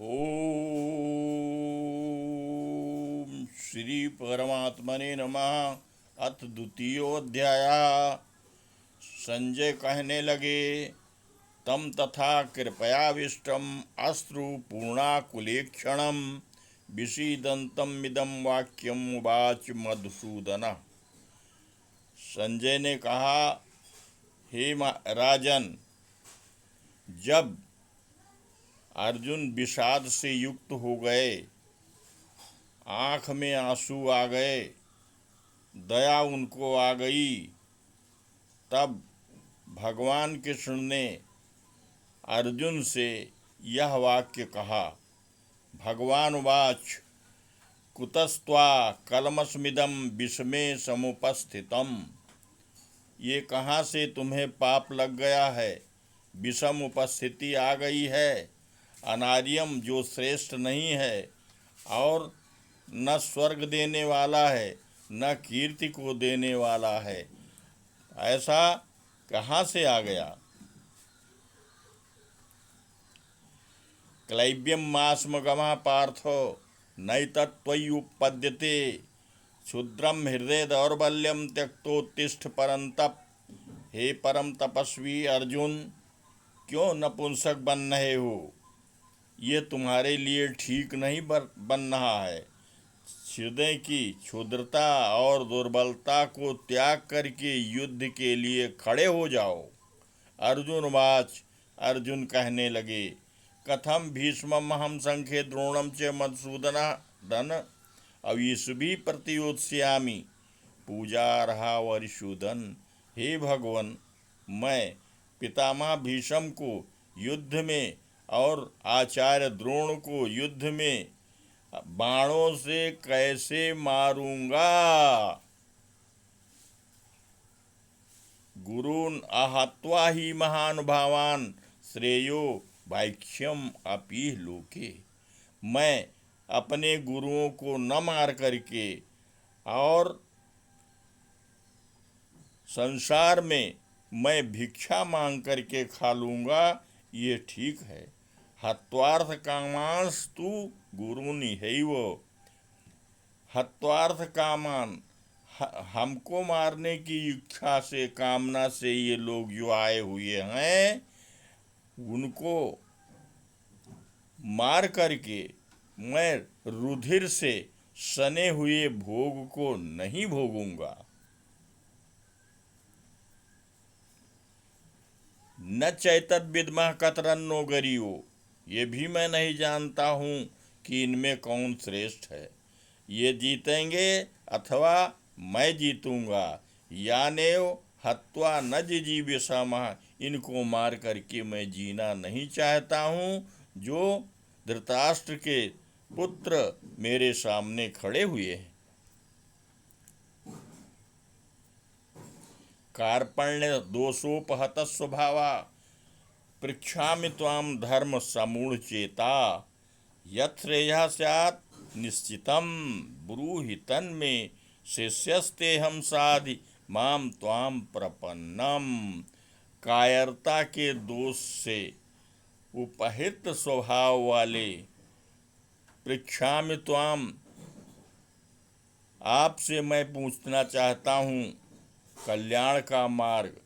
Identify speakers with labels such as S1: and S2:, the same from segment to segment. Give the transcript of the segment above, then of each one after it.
S1: ओम श्री परमात्मने नमः। अथ द्वितीयोऽध्याय। संजय कहने लगे, तम तथा कृपयाविष्टम अश्रु पूर्णाकुलेक्षणम विषीदन्तमिदं वाक्यम उवाच मधुसूदनः। संजय ने कहा, हे राजन, जब अर्जुन विषाद से युक्त हो गए, आँख में आंसू आ गए, दया उनको आ गई, तब भगवान कृष्ण ने अर्जुन से यह वाक्य कहा। भगवान वाच, कुतस्त्वा कलमस्मिदं विषमे समुपस्थितम। ये कहाँ से तुम्हें पाप लग गया है? विषम उपस्थिति आ गई है। अनार्यम जो श्रेष्ठ नहीं है और न स्वर्ग देने वाला है न कीर्ति को देने वाला है, ऐसा कहाँ से आ गया? क्लैब्यम मास्मगमः पार्थो नैतत्त्वय्युपपद्यते। क्षुद्रम हृदय दौर्बल्यम त्यक्तोत्तिष्ठ परंतप। हे परम तपस्वी अर्जुन, क्यों नपुंसक बन रहे हो? ये तुम्हारे लिए ठीक नहीं बन रहा है। हृदय की क्षुद्रता और दुर्बलता को त्याग करके युद्ध के लिए खड़े हो जाओ। अर्जुन वाच, अर्जुन कहने लगे, कथम भीष्मम हम संख्ये द्रोणम च मधुसूदनः धन अविशुभि प्रतियोत्स्यामि पूजा रहा वरिशूदन। हे भगवन, मैं पितामह भीष्म को युद्ध में और आचार्य द्रोण को युद्ध में बाणों से कैसे मारूंगा? गुरून् आहत्वा ही महानुभावान् श्रेयो भैक्ष्यम अपि लोके। मैं अपने गुरुओं को न मार करके और संसार में मैं भिक्षा मांग करके खा लूँगा, ये ठीक है। हत्वार्थ कामांस्तु गुरुनिहैव। हत्वार्थ कामान, हमको मारने की इच्छा से, कामना से ये लोग जो आए हुए हैं, उनको मार करके मैं रुधिर से सने हुए भोग को नहीं भोगूंगा। न चैतद विद्मः कतरन्नो गरियो। ये भी मैं नहीं जानता हूँ कि इनमें कौन श्रेष्ठ है। ये जीतेंगे अथवा मैं जीतूंगा। यानेव हत्वा न जिजीविषामः। इनको मार करके मैं जीना नहीं चाहता हूँ, जो धृतराष्ट्र के पुत्र मेरे सामने खड़े हुए हैं। कार्पण्य दोषोपहत स्वभावा पृच्छामि त्वां धर्म समूढ़ चेता। यत्श्रेयः स्यात् निश्चितं ब्रूहि तन्मे शिष्यस्तेहं साधि माम त्वां प्रपन्नम। कायरता के दोष से उपहित स्वभाव वाले पृच्छामि त्वां, आपसे मैं पूछना चाहता हूँ, कल्याण का मार्ग,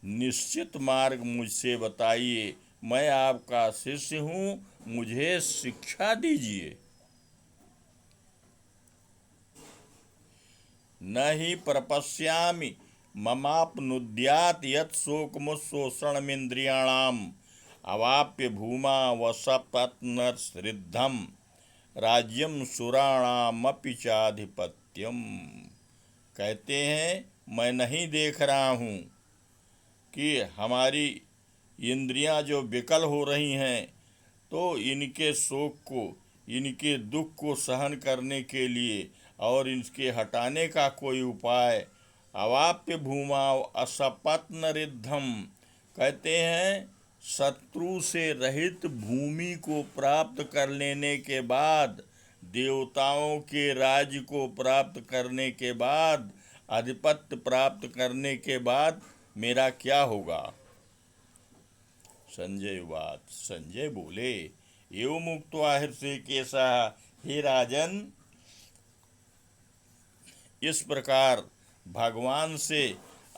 S1: निश्चित मार्ग मुझसे बताइए। मैं आपका शिष्य हूँ, मुझे शिक्षा दीजिए। न ही प्रपश्यामि ममापनुद्यात् यत् शोकमुत्शोषणमिन्द्रियाणाम् अवाप्य भूमा वसपत्नसृद्धं राज्यम सुराणामपि चाधिपत्यम। कहते हैं, मैं नहीं देख रहा हूँ कि हमारी इंद्रियां जो विकल हो रही हैं, तो इनके शोक को, इनके दुख को सहन करने के लिए और इनके हटाने का कोई उपाय। अवाप्य भूमा असपत्न रिद्धम, कहते हैं, शत्रु से रहित भूमि को प्राप्त कर लेने के बाद, देवताओं के राज्य को प्राप्त करने के बाद, आधिपत्य प्राप्त करने के बाद मेरा क्या होगा? संजय बोले, एवं मुक्त्वा हृषिकेशः, हे राजन, इस प्रकार भगवान से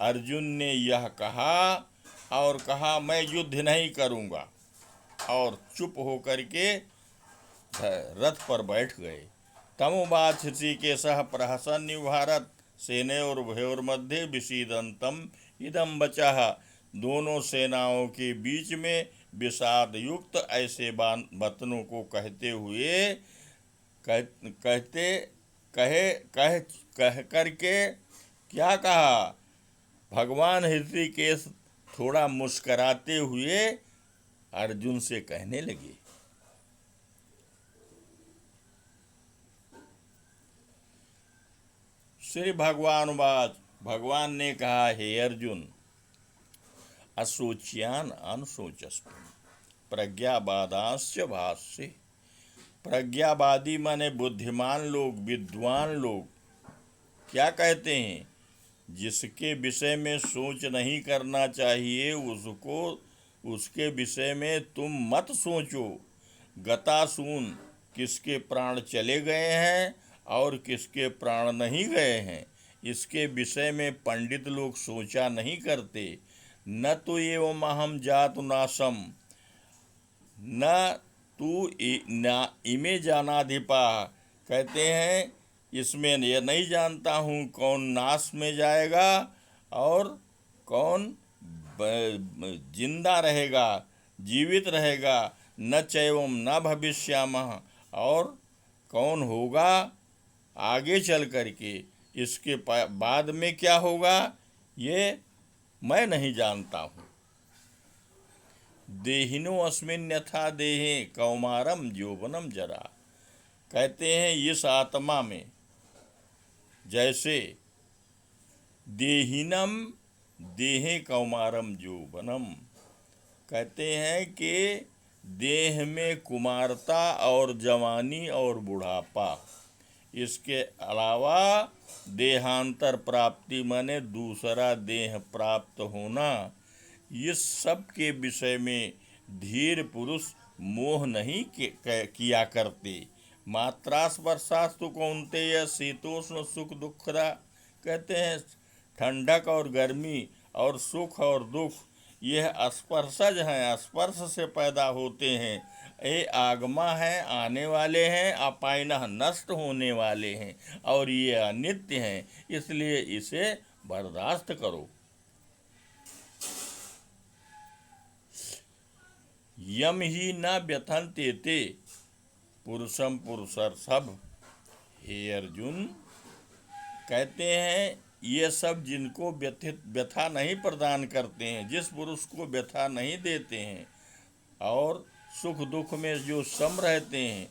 S1: अर्जुन ने यह कहा और कहा मैं युद्ध नहीं करूँगा, और चुप होकर के रथ पर बैठ गए। तमुवाच हृषिकेशः प्रहसन् भारत सेनयोर्भयोर्मध्ये विषीदन्तम् इदं वचः। दोनों सेनाओं के बीच में विषाद युक्त ऐसे वचनों को कहते हुए कह करके क्या कहा, भगवान हृषिकेश थोड़ा मुस्कराते हुए अर्जुन से कहने लगे, श्री भगवान वाच, भगवान ने कहा, हे अर्जुन, अशोच्यान अनुशोचस्तु प्रज्ञावादांश्च भाष्ये। प्रज्ञावादी माने बुद्धिमान लोग, विद्वान लोग क्या कहते हैं, जिसके विषय में सोच नहीं करना चाहिए उसके विषय में तुम मत सोचो। गतासून, किसके प्राण चले गए हैं और किसके प्राण नहीं गए हैं, इसके विषय में पंडित लोग सोचा नहीं करते। न तो एवं अहम जातु नाशम, न तू न इमे जानाधिपा, कहते हैं इसमें यह नहीं जानता हूँ कौन नाश में जाएगा और कौन जिंदा रहेगा, जीवित रहेगा। न चैवम न भविष्यामः, और कौन होगा आगे चल करके, इसके बाद में क्या होगा ये मैं नहीं जानता हूँ। देहिनो अस्मिन् यथा देहे कौमारम यौवनम जरा, कहते हैं इस आत्मा में जैसे देहिनम देहे कौमारम यौवनम, कहते हैं कि देह में कुमारता और जवानी और बुढ़ापा, इसके अलावा देहांतर प्राप्ति माने दूसरा देह प्राप्त होना, इस सब के विषय में धीर पुरुष मोह नहीं किया करते। मात्रा स्पर्शास्तु कौन्तेय शीतोष्ण सुख दुखदा, कहते हैं ठंडक और गर्मी और सुख और दुख यह स्पर्शज हैं, स्पर्श से पैदा होते हैं। ये आगमा हैं, आने वाले हैं, अपायनः नष्ट होने वाले हैं, और ये अनित्य हैं, इसलिए इसे बर्दाश्त करो। यम ही न व्यथन्ते ते पुरुषम पुरुषर्षभ, हे अर्जुन, कहते हैं ये सब जिनको व्यथा नहीं प्रदान करते हैं, जिस पुरुष को व्यथा नहीं देते हैं और सुख दुख में जो सम रहते हैं,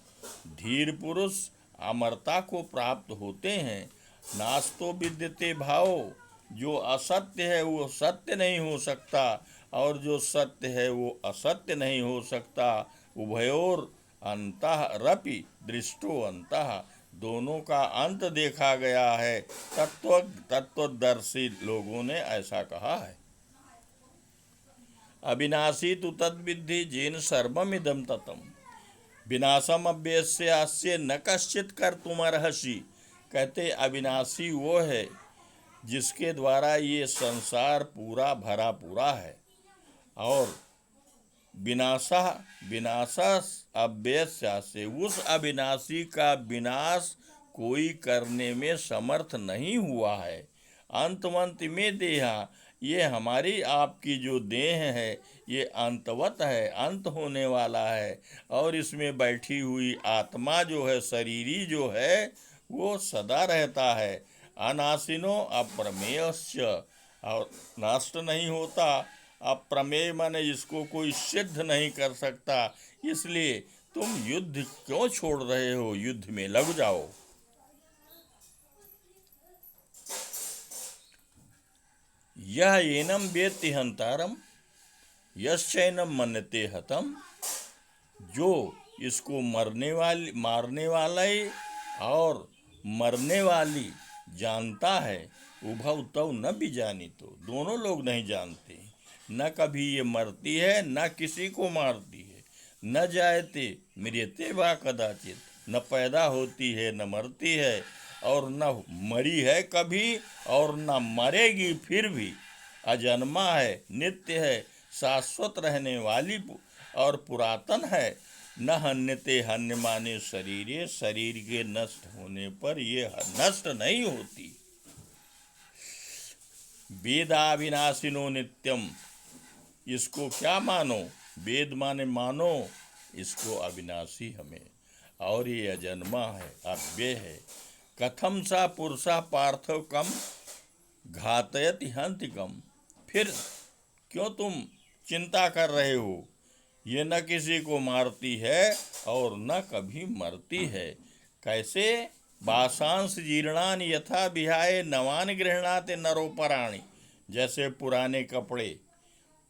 S1: धीर पुरुष अमरता को प्राप्त होते हैं। नास्तो विद्यते भाव, जो असत्य है वो सत्य नहीं हो सकता, और जो सत्य है वो असत्य नहीं हो सकता। उभयोर अंतः रपि दृष्टो अंतः, दोनों का अंत देखा गया है। तत्वदर्शी लोगों ने ऐसा कहा है। अविनाशी तु तद्विद्धि जेन सर्वमिदं ततम्, विनाशम अव्यस्य अस्य न कश्चित् कर्तुमर्हसि, कहते अविनाशी वो है जिसके द्वारा ये संसार पूरा भरा पूरा है, और विनाशा अव्यस्य से, उस अविनाशी का विनाश कोई करने में समर्थ नहीं हुआ है। अंतवंत में देहा, ये हमारी आपकी जो देह है ये अंतवत है, अंत होने वाला है, और इसमें बैठी हुई आत्मा जो है, शरीरी जो है, वो सदा रहता है। अनाशिनो अप्रमेयस्य, और नष्ट नहीं होता। अप्रमेय माने इसको कोई सिद्ध नहीं कर सकता, इसलिए तुम युद्ध क्यों छोड़ रहे हो, युद्ध में लग जाओ। यह एनम वेत्ति हंतारम यश्चैनम मन्यते हतम, जो इसको मारने वाला और मरने वाली जानता है, उभव तव न भी जानी, तो दोनों लोग नहीं जानते। न कभी ये मरती है न किसी को मारती है, न जायते म्रियते वा कदाचित, न पैदा होती है न मरती है और न मरी है कभी और न मरेगी फिर भी, अजन्मा है, नित्य है, शाश्वत रहने वाली और पुरातन है। न हन्यते हन्य माने शरीर, शरीर के नष्ट होने पर ये नष्ट नहीं होती। वेदाविनाशिनो नित्यम, इसको क्या मानो, वेद माने मानो, इसको अविनाशी हमें, और ये अजन्मा है, अव्यय है। कथम सा पुरुषा पार्थव कम घातयति हन्ति कम, फिर क्यों तुम चिंता कर रहे हो, ये न किसी को मारती है और न कभी मरती है। कैसे, वासांस जीर्णानि यथा विहाय नवानि गृह्णाति नरोपराणि, जैसे पुराने कपड़े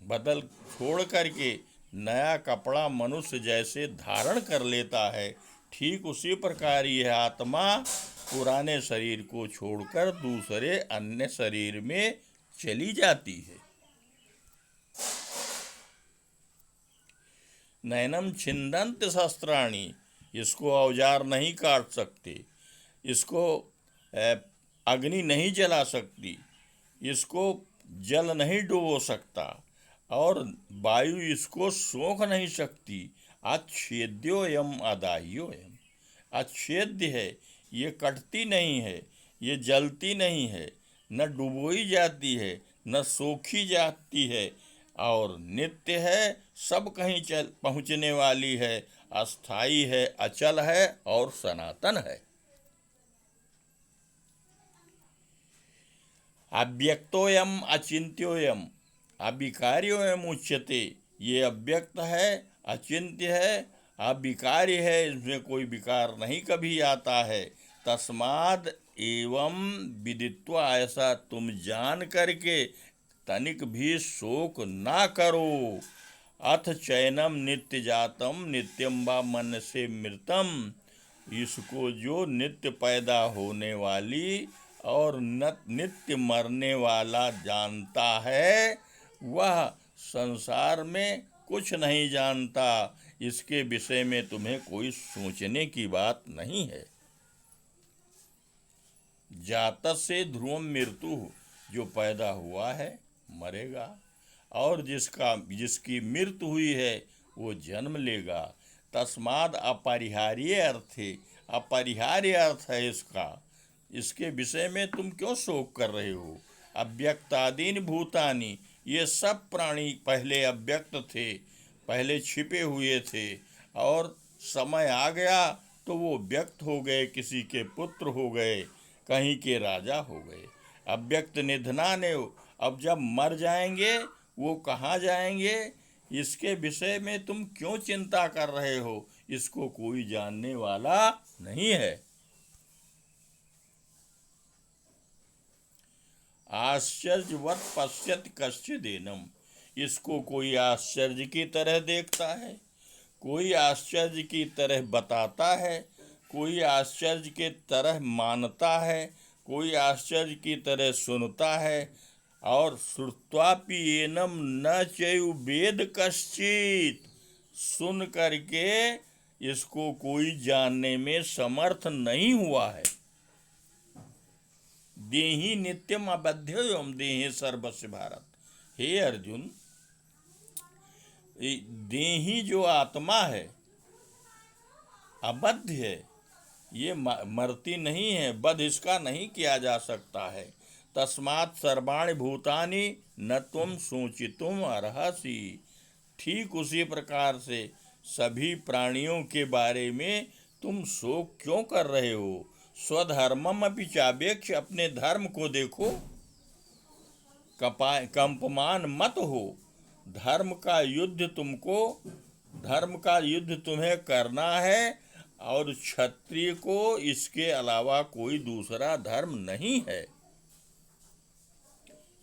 S1: बदल छोड़ करके नया कपड़ा मनुष्य जैसे धारण कर लेता है, ठीक उसी प्रकार यह आत्मा पुराने शरीर को छोड़कर दूसरे अन्य शरीर में चली जाती है। नैनम छिंदंत शस्त्राणी, इसको औजार नहीं काट सकते, इसको अग्नि नहीं जला सकती, इसको जल नहीं डुबो सकता और वायु इसको सोख नहीं सकती। अच्छेद्योयम अदाह्योयम, अच्छेद्य है, ये कटती नहीं है, ये जलती नहीं है, न डुबोई जाती है, न सोखी जाती है और नित्य है, सब कहीं चल पहुँचने वाली है, अस्थाई है, अचल है और सनातन है। अव्यक्तोयम अचिंत्योयम अविकार्योयम उच्यते, ये अव्यक्त है, अचिंत्य है, अविकार्य है, इसमें कोई विकार नहीं कभी आता है। तस्माद एवं विदित्वा, ऐसा तुम जान करके तनिक भी शोक ना करो। अथ चैनम नित्य जातम नित्यम वा मन से मृतम, इसको जो नित्य पैदा होने वाली और नित्य मरने वाला जानता है, वह संसार में कुछ नहीं जानता। इसके विषय में तुम्हें कोई सोचने की बात नहीं है। जातः से ध्रुवम मृत्यु, जो पैदा हुआ है मरेगा, और जिसकी मृत्यु हुई है वो जन्म लेगा। तस्माद अपरिहार्य अर्थ है, अपरिहार्य अर्थ है इसका, इसके विषय में तुम क्यों शोक कर रहे हो। अव्यक्तादीन भूतानि, ये सब प्राणी पहले अव्यक्त थे, पहले छिपे हुए थे, और समय आ गया तो वो व्यक्त हो गए, किसी के पुत्र हो गए, कहीं के राजा हो गए। अव्यक्त निधनाने, अब जब मर जाएंगे वो कहाँ जाएंगे, इसके विषय में तुम क्यों चिंता कर रहे हो, इसको कोई जानने वाला नहीं है। आश्चर्यवत पश्यत कश्चिदेनम, इसको कोई आश्चर्य की तरह देखता है, कोई आश्चर्य की तरह बताता है, कोई आश्चर्य के तरह मानता है, कोई आश्चर्य की तरह सुनता है। और श्रुत्वापि एनम न चैव वेद कश्चित, सुन करके इसको कोई जानने में समर्थ नहीं हुआ है। देहि नित्यम अबध्यम देहि सर्वस्य भारत, हे अर्जुन, देहि जो आत्मा है अबद्ध है, ये मरती नहीं है, वध इसका नहीं किया जा सकता है। तस्मात् सर्वाणि भूतानि न तुम सोचितुम अर्हसि, ठीक उसी प्रकार से सभी प्राणियों के बारे में तुम शोक क्यों कर रहे हो। स्वधर्मम अपि चावेक्ष, अपने धर्म को देखो, कंपमान मत हो। धर्म का युद्ध तुम्हें करना है, और क्षत्रिय को इसके अलावा कोई दूसरा धर्म नहीं है।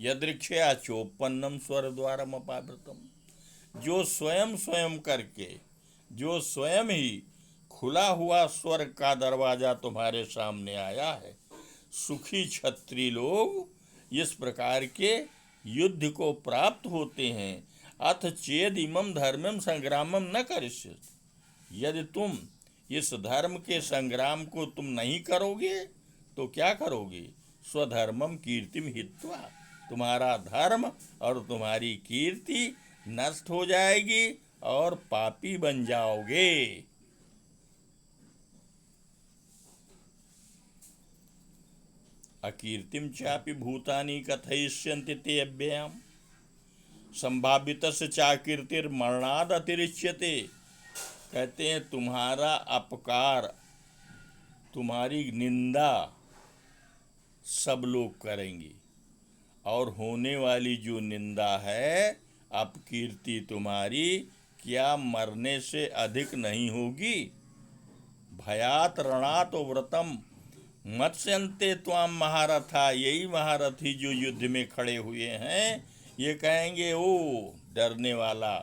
S1: यदृक्षया चोपन्नम स्वर द्वारम अपावृतम, जो स्वयं करके, जो स्वयं ही खुला हुआ स्वर्ग का दरवाजा तुम्हारे सामने आया है, सुखी क्षत्रिय लोग इस प्रकार के युद्ध को प्राप्त होते हैं। अथ चेद इमं धर्मम संग्रामम न करिष्यति, यदि तुम इस धर्म के संग्राम को तुम नहीं करोगे तो क्या करोगे? स्वधर्मम कीर्तिम हित्वा, तुम्हारा धर्म और तुम्हारी कीर्ति नष्ट हो जाएगी और पापी बन जाओगे। अकीर्तिम चापि भूतानि कथयिष्यन्ति ते अव्ययम् संभावितस्य चाकीर्तिर्मरणाद अतिरिच्यते। कहते हैं तुम्हारा अपकार, तुम्हारी निंदा सब लोग करेंगे, और होने वाली जो निंदा है, अपकीर्ति तुम्हारी, क्या मरने से अधिक नहीं होगी? भयात रणात व्रतम मत्स्यन्ते त्वाम महारथा, यही महारथी जो युद्ध में खड़े हुए हैं ये कहेंगे, ओ डरने वाला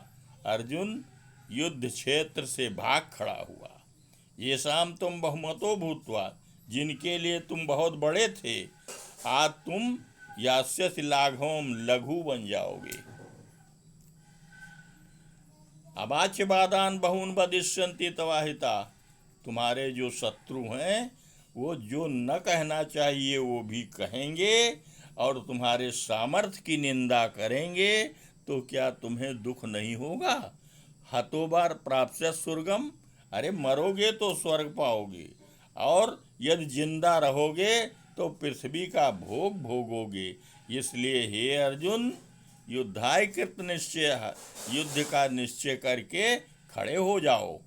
S1: अर्जुन युद्ध क्षेत्र से भाग खड़ा हुआ। ये शाम तुम बहुमतो भूतवा, जिनके लिए तुम बहुत बड़े थे, आज तुम यास्यसि लाघवम, लघु बन जाओगे। अवाच्य बादान बहून वदिष्यन्ति तवाहिता, तुम्हारे जो शत्रु हैं वो जो न कहना चाहिए वो भी कहेंगे और तुम्हारे सामर्थ्य की निंदा करेंगे, तो क्या तुम्हें दुख नहीं होगा? हतोबार प्राप्त स्वर्गम, अरे मरोगे तो स्वर्ग पाओगे, और यदि जिंदा रहोगे तो पृथ्वी का भोग भोगोगे। इसलिए हे अर्जुन, युद्धाय कृत निश्चय, युद्ध का निश्चय करके खड़े हो जाओ।